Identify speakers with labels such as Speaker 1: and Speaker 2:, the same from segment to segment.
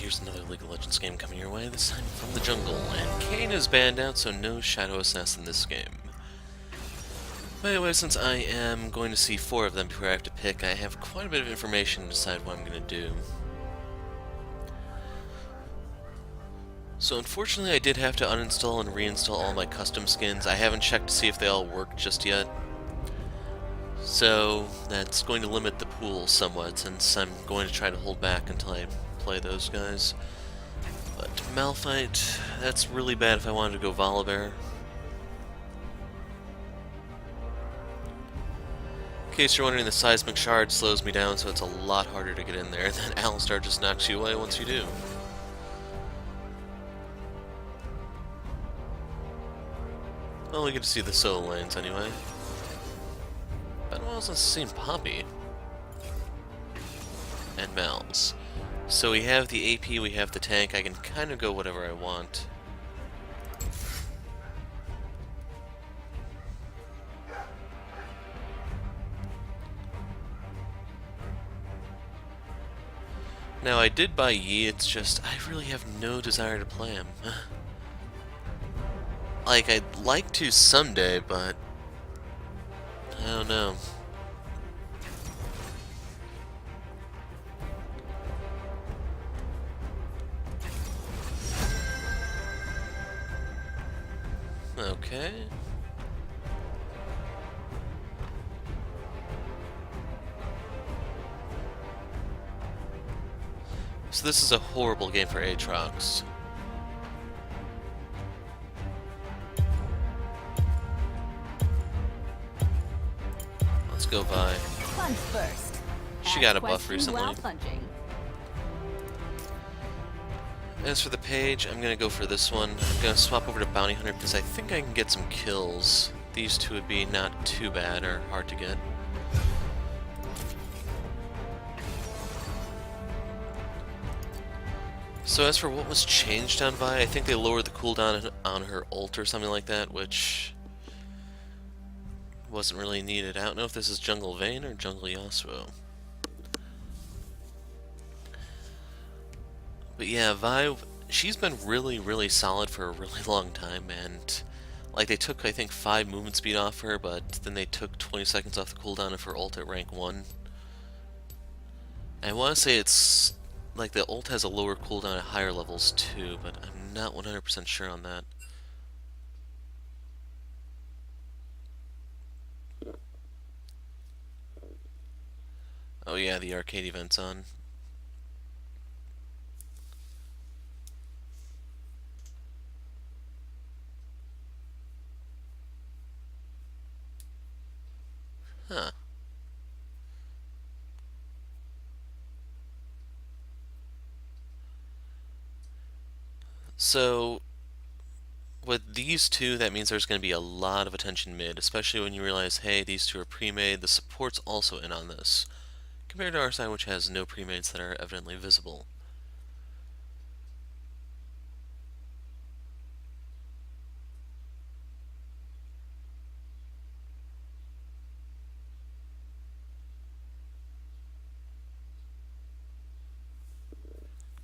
Speaker 1: here's another League of Legends game coming your way, this time from the jungle, and Kayn is banned out, so no Shadow Assassin this game. By the way, since I am going to see 4 of them before I have to pick, I have quite a bit of information to decide what I'm going to do. So unfortunately I did have to uninstall and reinstall all my custom skins. I haven't checked to see if they all work just yet. So that's going to limit the pool somewhat, since I'm going to try to hold back until I play those guys. But Malphite, that's really bad if I wanted to go Volibear. In case you're wondering, the Seismic Shard slows me down, so it's a lot harder to get in there, and then Alistar just knocks you away once you do. Well, we get to see the solo lanes anyway. But I wasn't seeing Poppy. And Mal's. So we have the AP, we have the tank, I can kind of go whatever I want. Now I did buy Yi, it's just, I really have no desire to play him. Like, I'd like to someday, but I don't know. Okay. So this is a horrible game for Aatrox. Let's go by.
Speaker 2: Punch first.
Speaker 1: She got a buff recently. As for the page, I'm gonna go for this one. I'm gonna swap over to Bounty Hunter because I think I can get some kills. These two would be not too bad or hard to get. So as for what was changed on Vi, I think they lowered the cooldown on her ult or something like that, which wasn't really needed. I don't know if this is Jungle Vayne or Jungle Yasuo. But yeah, Vi, she's been really solid for a really long time, and like they took, I think, 5 movement speed off her, but then they took 20 seconds off the cooldown of her ult at rank 1. I want to say it's like the ult has a lower cooldown at higher levels too, but I'm not 100% sure on that. Oh yeah, the arcade event's on. Huh. So, with these two, that means there's going to be a lot of attention mid, especially when you realize, hey, these two are pre-made, the support's also in on this, compared to our side, which has no pre-mades that are evidently visible.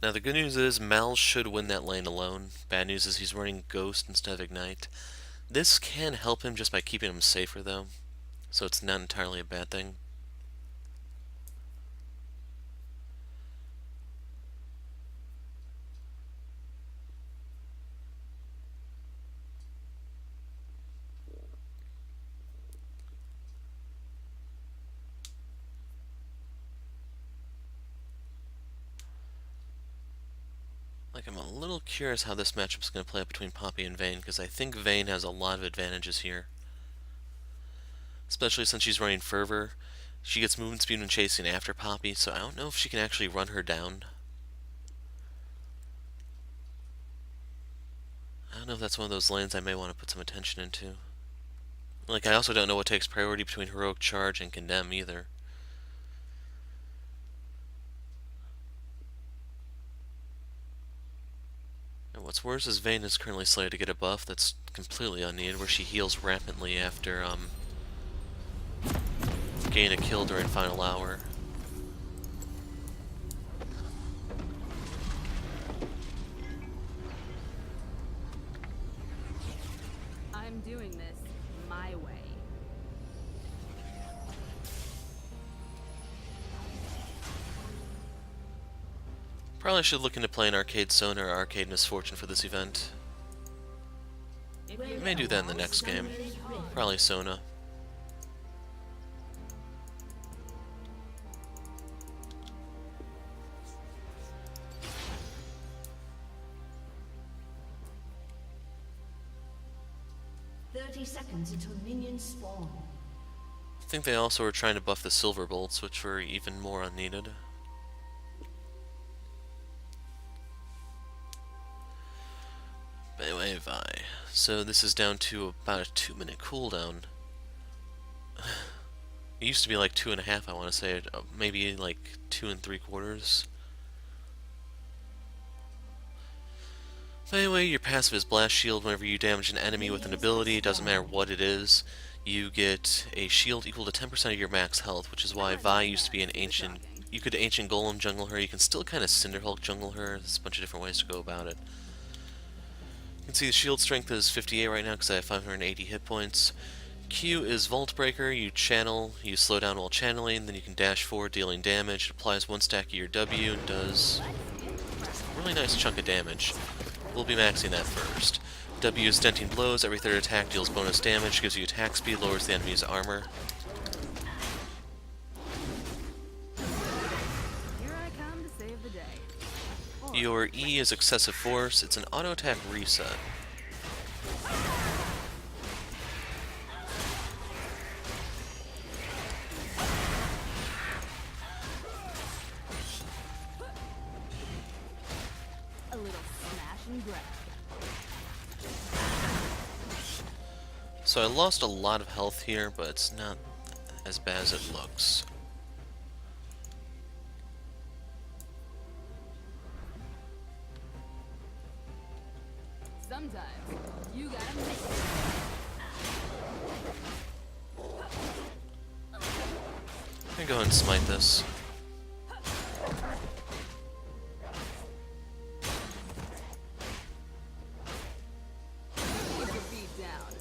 Speaker 1: Now the good news is Mal should win that lane alone. Bad news is he's running Ghost instead of Ignite. This can help him just by keeping him safer though, so it's not entirely a bad thing. Like, I'm a little curious how this matchup's going to play out between Poppy and Vayne, because I think Vayne has a lot of advantages here. Especially since she's running Fervor. She gets movement speed when chasing after Poppy, so I don't know if she can actually run her down. I don't know if that's one of those lanes I may want to put some attention into. Like, I also don't know what takes priority between Heroic Charge and Condemn either. And what's worse is Vayne is currently slated to get a buff that's completely unneeded, where she heals rapidly after getting a kill during final hour. Probably should look into playing Arcade Sona or Arcade Misfortune for this event. I may do that in the next game. Probably Sona.
Speaker 2: Seconds until minions spawn.
Speaker 1: I think they also were trying to buff the silver bolts, which were even more unneeded. But anyway, Vi. So this is down to about a 2-minute cooldown. It used to be like 2.5, I want to say. Maybe like 2 3/4. But anyway, your passive is Blast Shield. Whenever you damage an enemy with an ability, it doesn't matter what it is, you get a shield equal to 10% of your max health, which is why Vi used to be an ancient... You could Ancient Golem jungle her, you can still kind of Cinder Hulk jungle her. There's a bunch of different ways to go about it. You can see the shield strength is 58 right now because I have 580 hit points. Q is Vault Breaker. You channel, you slow down while channeling, then you can dash forward dealing damage. It applies 1 stack of your W and does a really nice chunk of damage. We'll be maxing that first. W is Denting Blows. Every third attack deals bonus damage, gives you attack speed, lowers the enemy's armor.
Speaker 3: Here I come to save the day.
Speaker 1: Your E is Excessive Force. It's an auto attack reset.
Speaker 3: A little smash and grab.
Speaker 1: So I lost a lot of health here, but it's not as bad as it looks.
Speaker 3: Sometimes you gotta make it.
Speaker 1: I'm gonna go ahead and smite this.
Speaker 3: Put your feet down.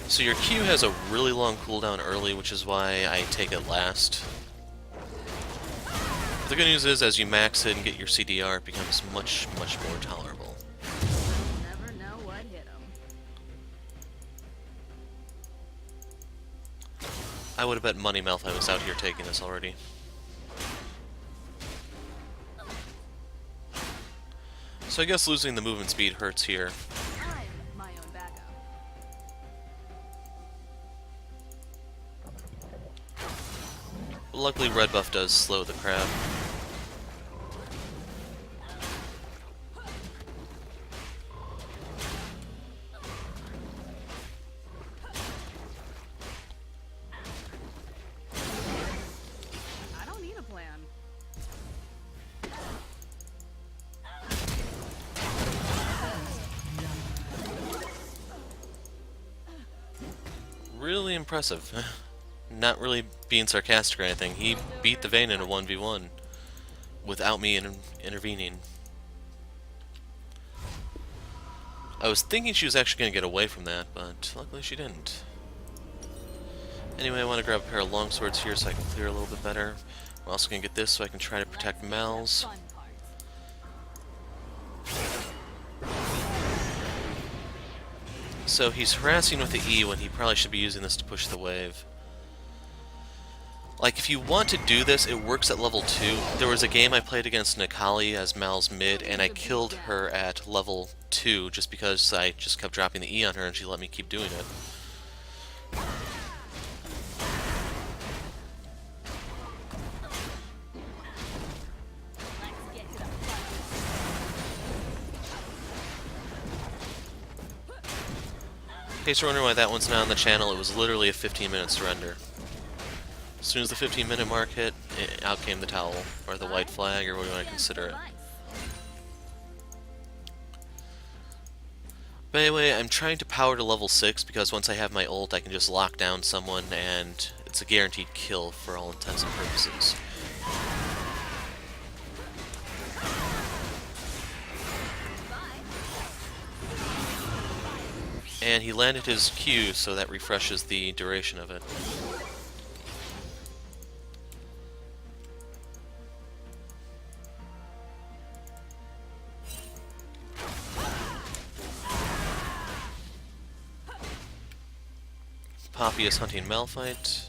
Speaker 1: So your Q has a really long cooldown early, which is why I take it last. The good news is, as you max it and get your CDR, it becomes much, much more tolerable.
Speaker 3: Never know what hit 'em.
Speaker 1: I would have bet money Malphite was out here taking this already. So I guess losing the movement speed hurts here.
Speaker 3: I'm my own backup.
Speaker 1: But luckily red buff does slow the crab.
Speaker 3: I don't need a plan.
Speaker 1: Really impressive. Not really being sarcastic or anything. He beat the Vayne in a 1v1 without me intervening. I was thinking she was actually going to get away from that, but luckily she didn't. Anyway, I want to grab a pair of longswords here so I can clear a little bit better. We're also going to get this so I can try to protect Mal's.
Speaker 3: Fun part.
Speaker 1: So he's harassing with the E when he probably should be using this to push the wave. Like, if you want to do this, it works at level 2. There was a game I played against Nikali as Mal's mid, and I killed her at level 2 just because I just kept dropping the E on her and she let me keep doing it.
Speaker 3: Let's get to the fun.
Speaker 1: In case you're wondering why that one's not on the channel, it was literally a 15-minute surrender. As soon as the 15-minute mark hit, out came the towel, or the white flag, or what you want to consider it. But anyway, I'm trying to power to level 6 because once I have my ult, I can just lock down someone and it's a guaranteed kill for all intents and purposes. And he landed his Q, so that refreshes the duration of it. Poppy is hunting Malphite.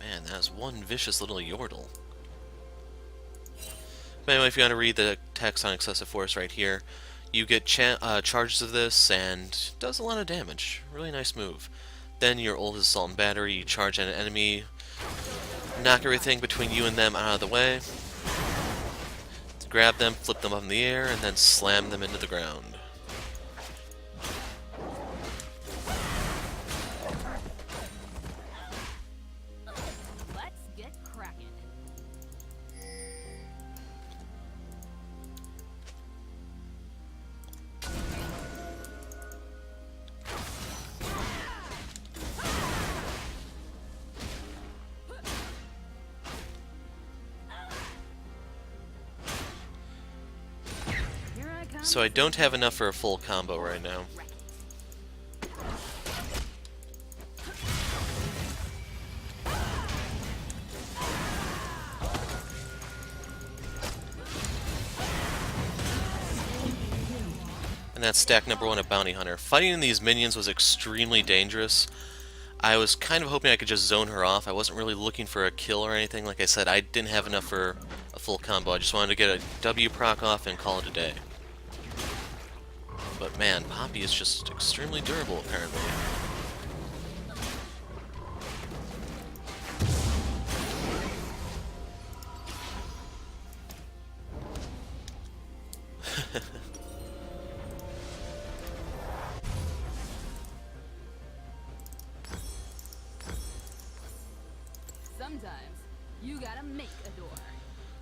Speaker 1: Man, that is one vicious little yordle. But anyway, if you want to read the text on excessive force right here, you get charges of this, and it does a lot of damage. Really nice move. Then your ult is Assault and Battery. You charge at an enemy, knock everything between you and them out of the way, grab them, flip them up in the air, and then slam them into the ground.
Speaker 3: Let's get cracking. Here I come.
Speaker 1: So I don't have enough for a full combo right now. And that's stack number 1 of Bounty Hunter. Fighting these minions was extremely dangerous. I was kind of hoping I could just zone her off. I wasn't really looking for a kill or anything. Like I said, I didn't have enough for a full combo. I just wanted to get a W proc off and call it a day. But man, Poppy is just extremely durable, apparently.
Speaker 3: Sometimes you gotta make a door.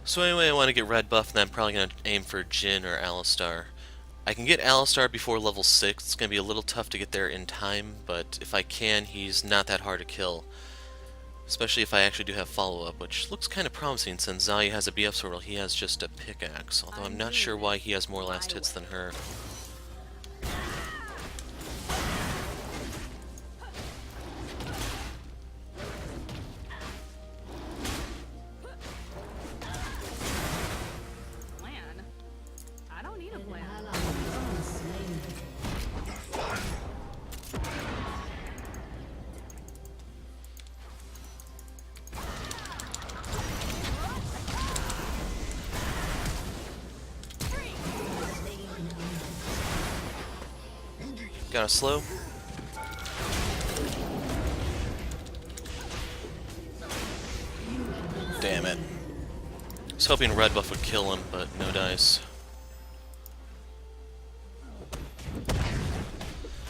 Speaker 1: So anyway, I want to get red buff, and I'm probably going to aim for Jhin or Alistar. I can get Alistar before level 6. It's going to be a little tough to get there in time, but if I can, he's not that hard to kill. Especially if I actually do have follow-up, which looks kind of promising since Xayah has a BF sword while he has just a pickaxe, although I'm not sure why he has more last hits than her.
Speaker 3: Plan? I don't need a plan.
Speaker 1: Got a slow. Damn it. I was hoping red buff would kill him, but no dice.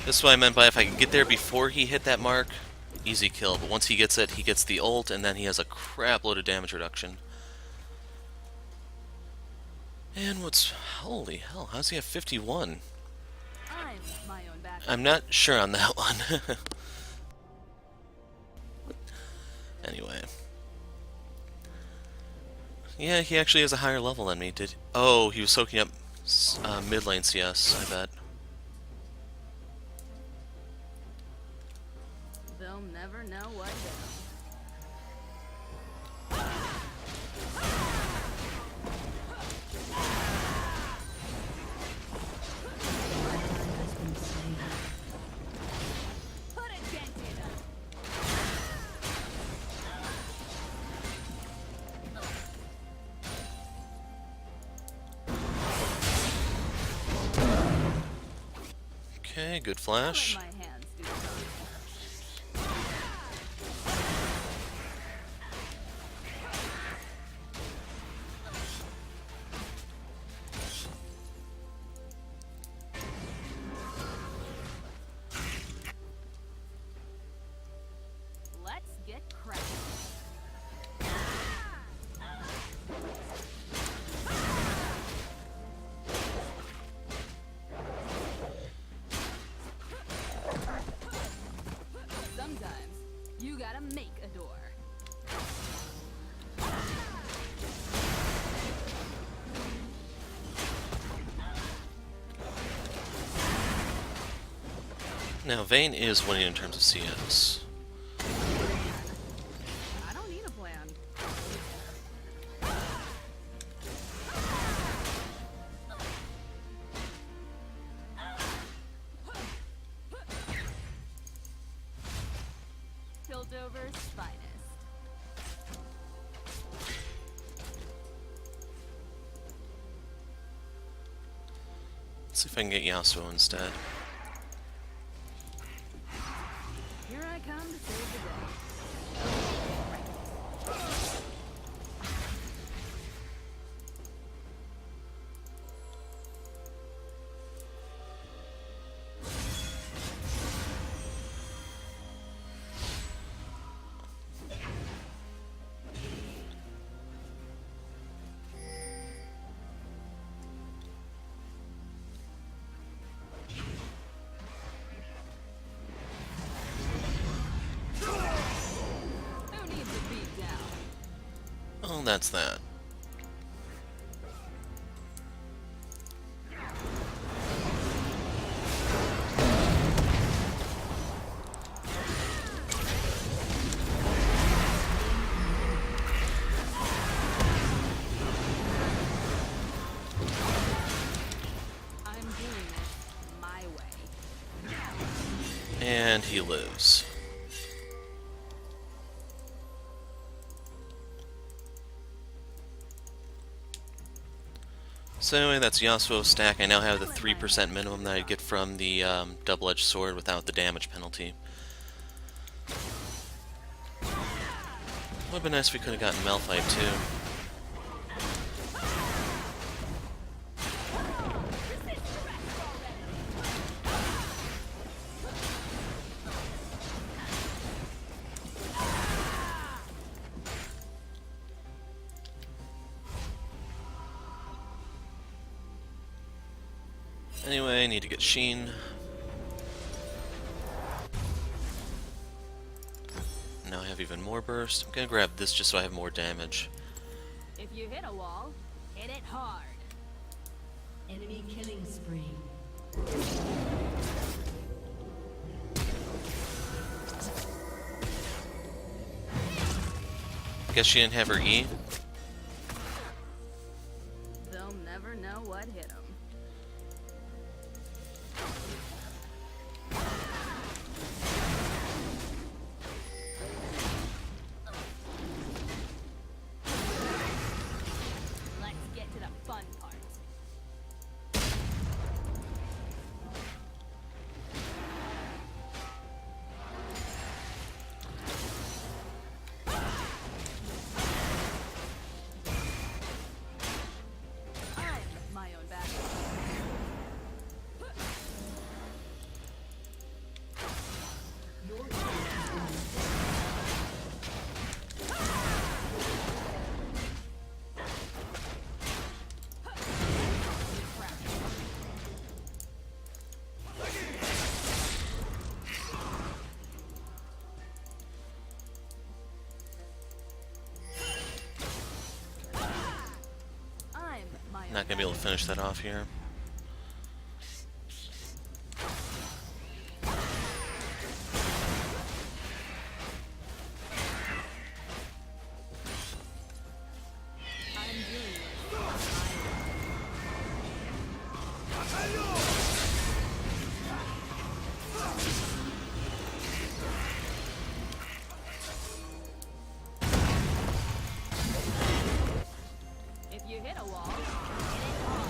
Speaker 1: This is what I meant by if I could get there before he hit that mark, easy kill. But once he gets it, he gets the ult, and then he has a crap load of damage reduction. And what's... holy hell, how's he have 51?
Speaker 3: I'm my own bad.
Speaker 1: I'm not sure on that one. Anyway. Yeah, he actually has a higher level than me. Oh, he was soaking up mid lane CS, I bet.
Speaker 3: They'll never know what hit 'em. Put a dent in 'em.
Speaker 1: Okay, good
Speaker 3: Let
Speaker 1: flash.
Speaker 3: my hands do the talking. Let's get cracking. Sometimes you gotta make a door.
Speaker 1: Now, Vayne is winning in terms of CS.
Speaker 3: I don't need a plan. Clover's finest.
Speaker 1: Let's see if I can get Yasuo instead.
Speaker 3: Here I come to save the day. Who needs a beat down?
Speaker 1: Oh, that's that.
Speaker 3: I'm doing it my way.
Speaker 1: And he lives. So anyway, that's Yasuo stack. I now have the 3% minimum that I get from the double-edged sword without the damage penalty. Would have been nice if we could have gotten Malphite too. Anyway, I need to get Sheen. Now I have even more burst. I'm gonna grab this just so I have more damage.
Speaker 3: If you hit a wall, hit it hard.
Speaker 2: Enemy killing spree.
Speaker 1: Guess she didn't have her E.
Speaker 3: They'll never know what hit them. Let's get to the fun part. I'm my own battle. I'm my own
Speaker 1: Not gonna be able to finish that off here.
Speaker 3: I'm doing it my way. If you hit a wall, hit it hard.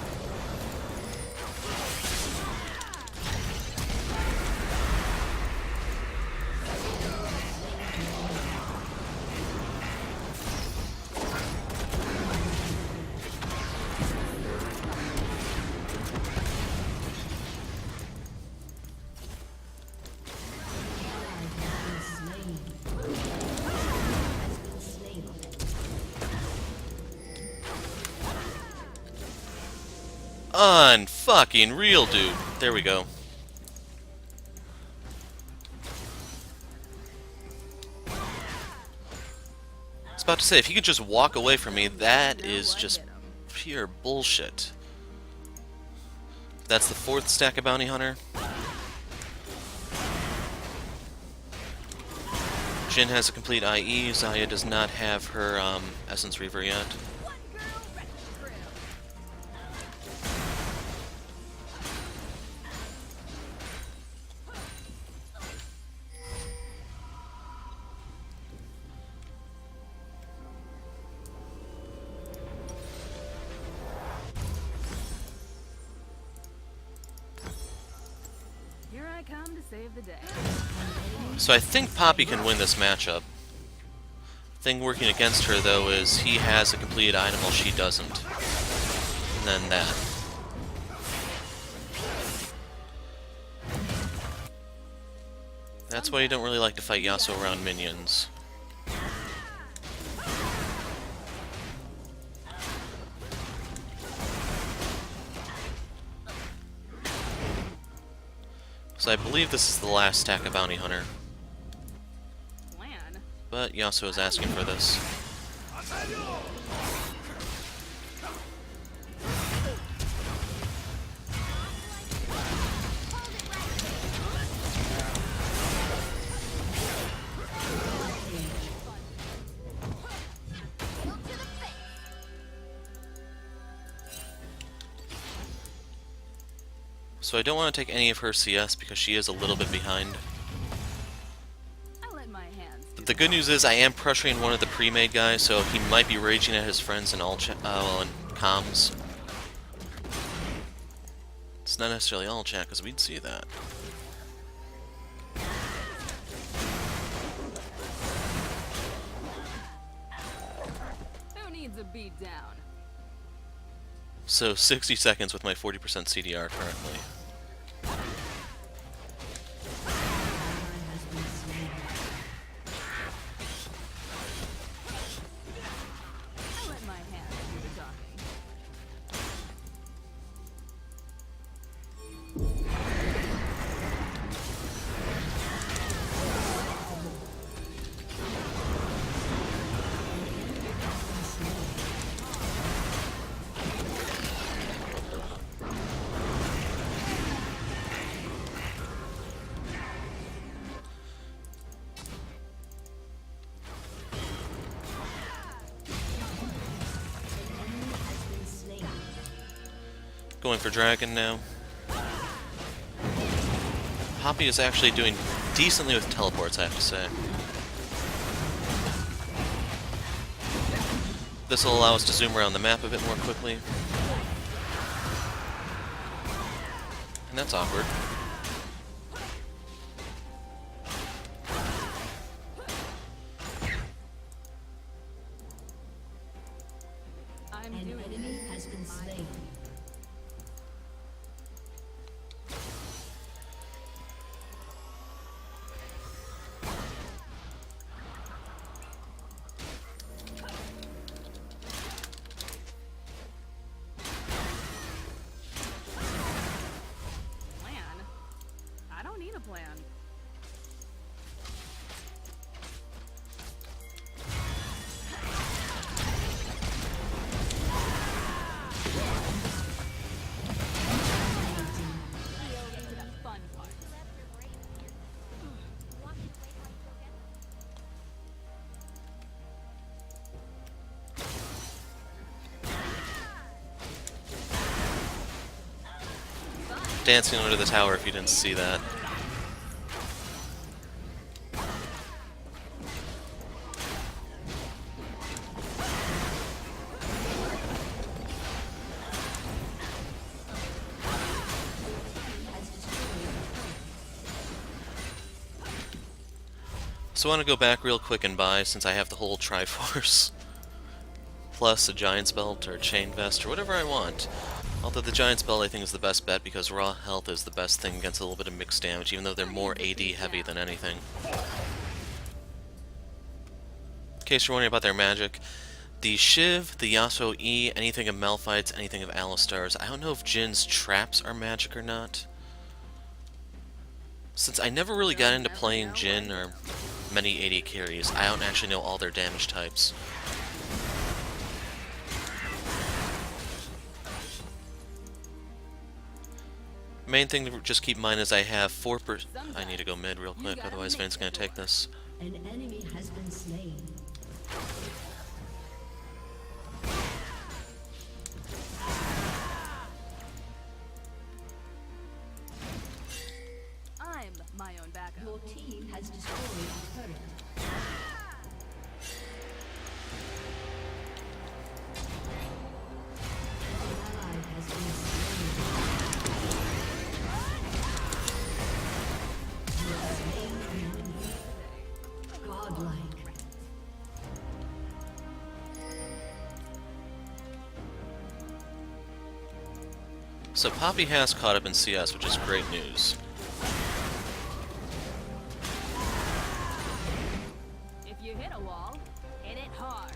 Speaker 1: Unfucking real, dude. There we go. I was about to say, if he could just walk away from me, that is just pure bullshit. That's the 4th stack of Bounty Hunter. Jhin has a complete IE. Xayah does not have her Essence Reaver yet.
Speaker 3: One girl wrecking crew. come to save the day.
Speaker 1: So I think Poppy can win this matchup. Thing working against her, though, is he has a completed item while she doesn't. And then that. That's why you don't really like to fight Yasuo around minions. So I believe this is the last stack of Bounty Hunter.
Speaker 3: Plan?
Speaker 1: But Yasuo is asking for this. So I don't want to take any of her CS because she is a little bit behind.
Speaker 3: I let my hands do
Speaker 1: But the good news is I am pressuring one of the pre-made guys, so he might be raging at his friends in all in comms. It's not necessarily all chat because we'd see that.
Speaker 3: Who needs a beat down?
Speaker 1: So 60 seconds with my 40% CDR currently.
Speaker 3: I let my hands do the talking.
Speaker 1: Going for Dragon now. Poppy is actually doing decently with teleports, I have to say. This will allow us to zoom around the map a bit more quickly. And that's awkward.
Speaker 3: I'm
Speaker 2: An
Speaker 3: doing
Speaker 2: enemy
Speaker 3: this.
Speaker 2: has been slain.
Speaker 3: Plan? I don't need a plan. Into the fun part.
Speaker 1: Dancing under the tower if you didn't see that. So I want to go back real quick and buy, since I have the whole Triforce. Plus a Giant's Belt or Chain Vest or whatever I want. Although the Giant's Belt I think is the best bet because raw health is the best thing against a little bit of mixed damage, even though they're more AD heavy than anything. In case you're wondering about their magic, the Shiv, the Yasuo E, anything of Malphites, anything of Alistar's, I don't know if Jin's traps are magic or not. Since I never really got into playing Jin or many AD carries, I don't actually know all their damage types. Main thing to just keep in mind is I have 4%. I need to go mid real quick, otherwise Vayne's gonna take this.
Speaker 2: An enemy has been slain.
Speaker 3: I'm my own backup.
Speaker 2: Your team has destroyed a turret. An ally has been slain.
Speaker 1: So Poppy has caught up in CS, which is great news.
Speaker 3: If you hit a wall, hit it hard.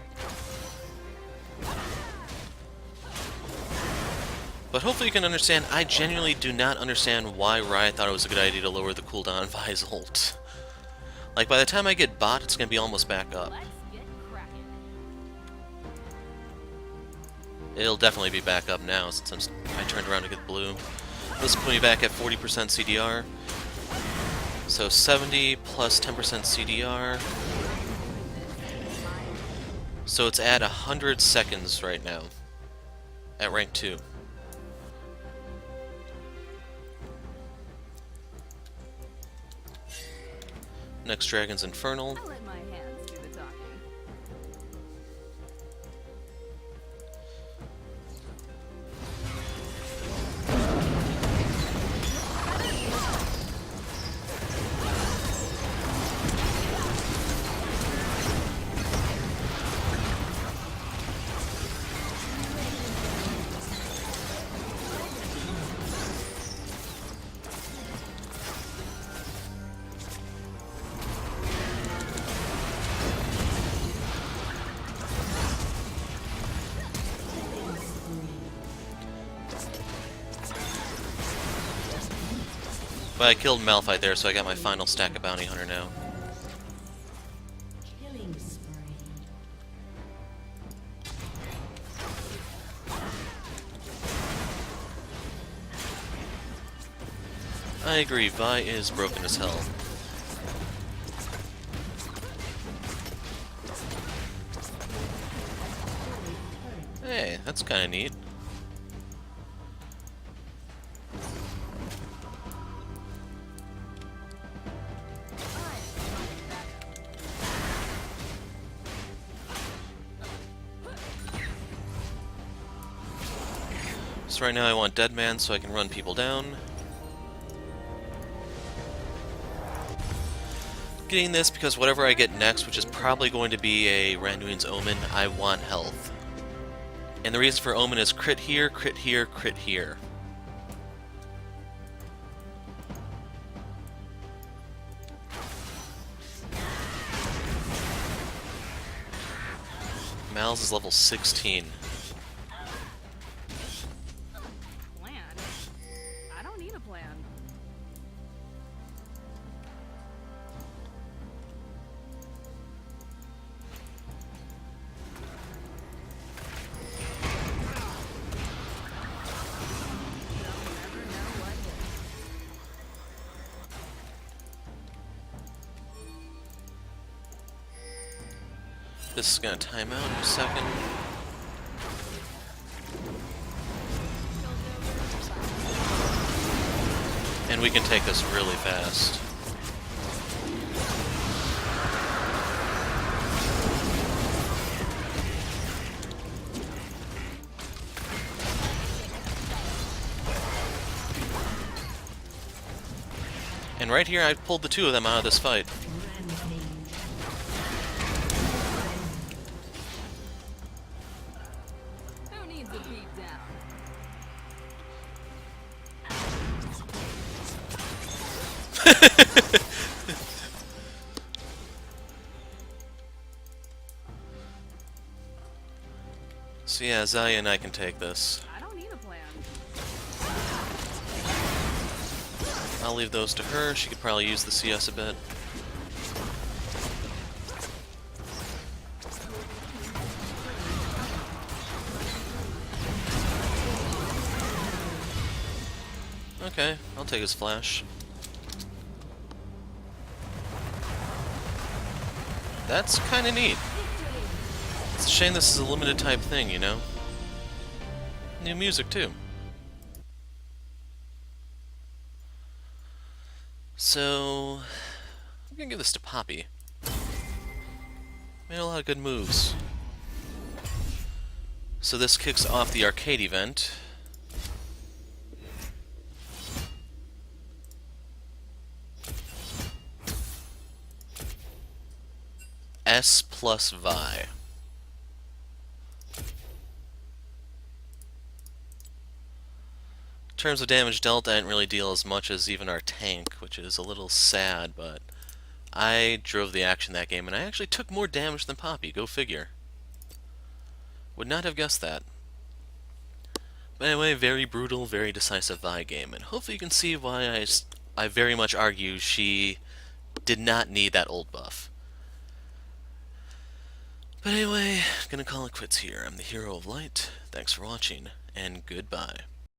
Speaker 1: But hopefully you can understand, I genuinely do not understand why Riot thought it was a good idea to lower the cooldown of Vayne's ult. Like, by the time I get bot, it's going to be almost back up.
Speaker 3: Let's get cracking.
Speaker 1: It'll definitely be back up now, since I turned around to get blue. This put me back at 40% CDR. So 70 plus 10% CDR. So it's at 100 seconds right now. At rank 2. Next dragon's Infernal.
Speaker 3: I'll let my hands do the talking.
Speaker 1: But I killed Malphite there, so I got my final stack of Bounty Hunter now.
Speaker 2: Killing spree.
Speaker 1: I agree, Vi is broken as hell. Hey, that's kinda neat. So right now I want Deadman so I can run people down. Getting this because whatever I get next, which is probably going to be a Randuin's Omen, I want health. And the reason for Omen is crit here, crit here, crit here. Mal's is level 16.
Speaker 3: Plan? I don't need a plan.
Speaker 1: This is gonna time out in a second. And we can take this really fast. And right here, I pulled the two of them out of this fight.
Speaker 3: Who needs a beat down?
Speaker 1: So yeah, Zaya and I can take this.
Speaker 3: I don't need a plan.
Speaker 1: I'll leave those to her. She could probably use the CS a bit. Okay, I'll take his flash. That's kinda neat. It's a shame this is a limited type thing, you know? New music, too. So, I'm gonna give this to Poppy. Made a lot of good moves. So this kicks off the arcade event. S plus Vi. terms of damage dealt, I didn't really deal as much as even our tank, which is a little sad, but I drove the action that game, and I actually took more damage than Poppy, go figure. Would not have guessed that. But anyway, very brutal, very decisive Vi game, and hopefully you can see why I very much argue she did not need that old buff. But anyway, gonna call it quits here. I'm the Hero of Light. Thanks for watching, and goodbye.